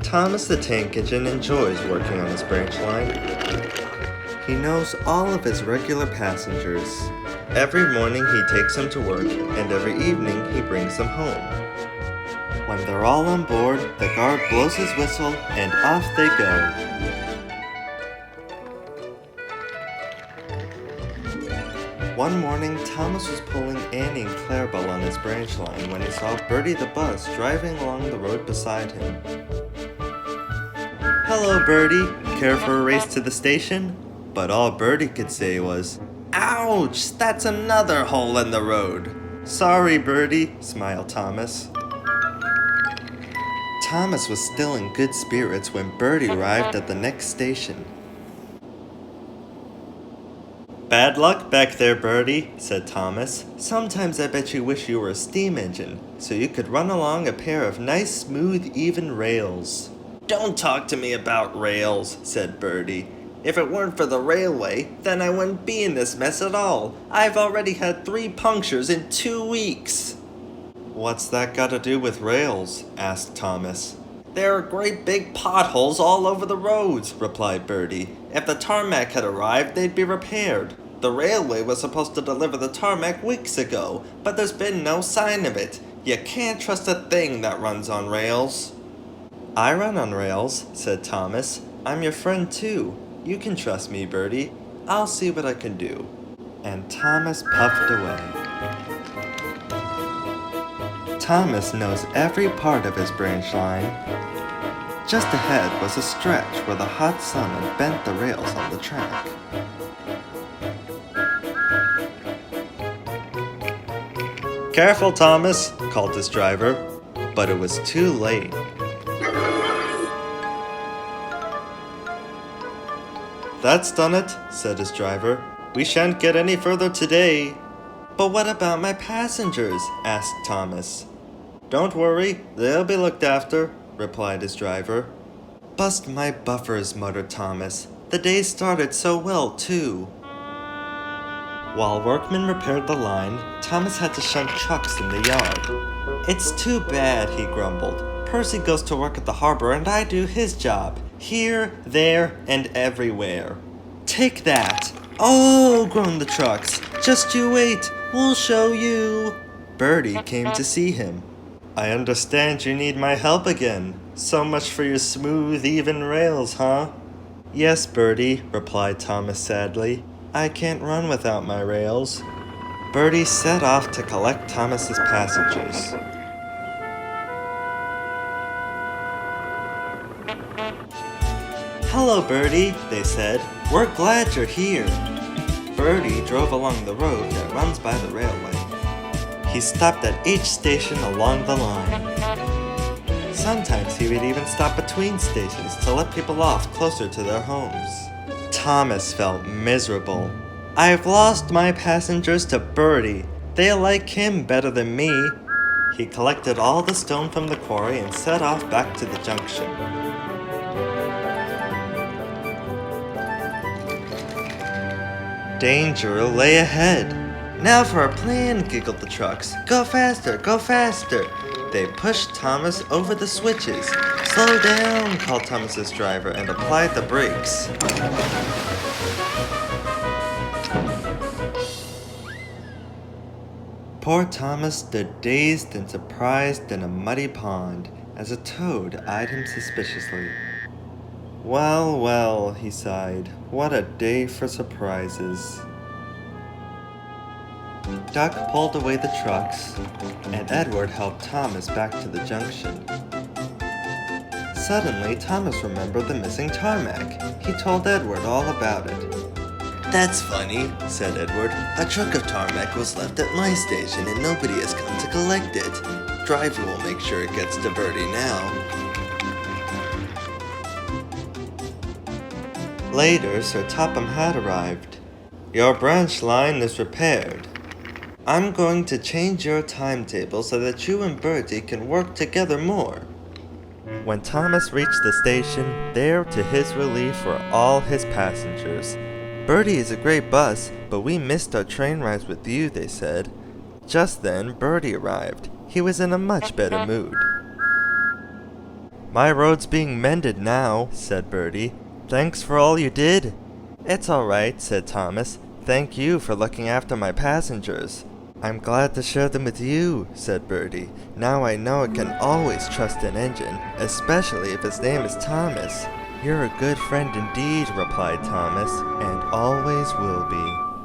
Thomas the Tank Engine enjoys working on his branch line. He knows all of his regular passengers. Every morning he takes them to work, and every evening he brings them home. When they're all on board, the guard blows his whistle, and off they go. One morning, Thomas was pulling Annie and Clarabelle on his branch line when he saw Bertie the bus driving along the road beside him. "Hello, Bertie. Care for a race to the station?" But all Bertie could say was, "Ouch! That's another hole in the road." "Sorry, Bertie," smiled Thomas. Thomas was still in good spirits when Bertie arrived at the next station. "Bad luck back there, Bertie," said Thomas. "Sometimes I bet you wish you were a steam engine, so you could run along a pair of nice, smooth, even rails." "Don't talk to me about rails," said Bertie. "If it weren't for the railway, then I wouldn't be in this mess at all. I've already had 3 punctures in 2 weeks." "What's that got to do with rails?" asked Thomas. "There are great big potholes all over the roads," replied Bertie. "If the tarmac had arrived, they'd be repaired. The railway was supposed to deliver the tarmac weeks ago, but there's been no sign of it. You can't trust a thing that runs on rails." "I run on rails," said Thomas. "I'm your friend too. You can trust me, Bertie. I'll see what I can do." And Thomas puffed away. Thomas knows every part of his branch line. Just ahead was a stretch where the hot sun had bent the rails on the track. "Careful, Thomas," called his driver, but it was too late. "That's done it," said his driver. "We shan't get any further today." "But what about my passengers?" asked Thomas. "Don't worry, they'll be looked after," replied his driver. "Bust my buffers," muttered Thomas. "The day started so well, too." While workmen repaired the line, Thomas had to shunt trucks in the yard. "It's too bad," he grumbled. "Percy goes to work at the harbor and I do his job. Here, there, and everywhere." "Take that!" "Oh," groaned the trucks. "Just you wait, we'll show you." Bertie came to see him. "I understand you need my help again. So much for your smooth, even rails, huh?" "Yes, Bertie," replied Thomas sadly. "I can't run without my rails." Bertie set off to collect Thomas's passengers. "Hello, Bertie," they said. "We're glad you're here." Bertie drove along the road that runs by the railway. He stopped at each station along the line. Sometimes he would even stop between stations to let people off closer to their homes. Thomas felt miserable. "I've lost my passengers to Bertie. They like him better than me." He collected all the stone from the quarry and set off back to the junction. Danger lay ahead. "Now for a plan," giggled the trucks. "Go faster, go faster." They pushed Thomas over the switches. "Slow down," called Thomas's driver and applied the brakes. Poor Thomas stood dazed and surprised in a muddy pond as a toad eyed him suspiciously. "Well, well," he sighed. "What a day for surprises." Duck pulled away the trucks, and Edward helped Thomas back to the junction. Suddenly, Thomas remembered the missing tarmac. He told Edward all about it. "That's funny," said Edward. "A truck of tarmac was left at my station and nobody has come to collect it. Driver will make sure it gets to Bertie now." Later, Sir Topham had arrived. "Your branch line is repaired. I'm going to change your timetable so that you and Bertie can work together more." When Thomas reached the station, there to his relief were all his passengers. "Bertie is a great bus, but we missed our train rides with you," they said. Just then, Bertie arrived. He was in a much better mood. My road's being mended now, said Bertie. Thanks for all you did. It's all right, said Thomas. Thank you for looking after my passengers. I'm glad to share them with you, said Bertie. Now I know I can always trust an engine, especially if his name is Thomas. You're a good friend indeed, replied Thomas, and always will be.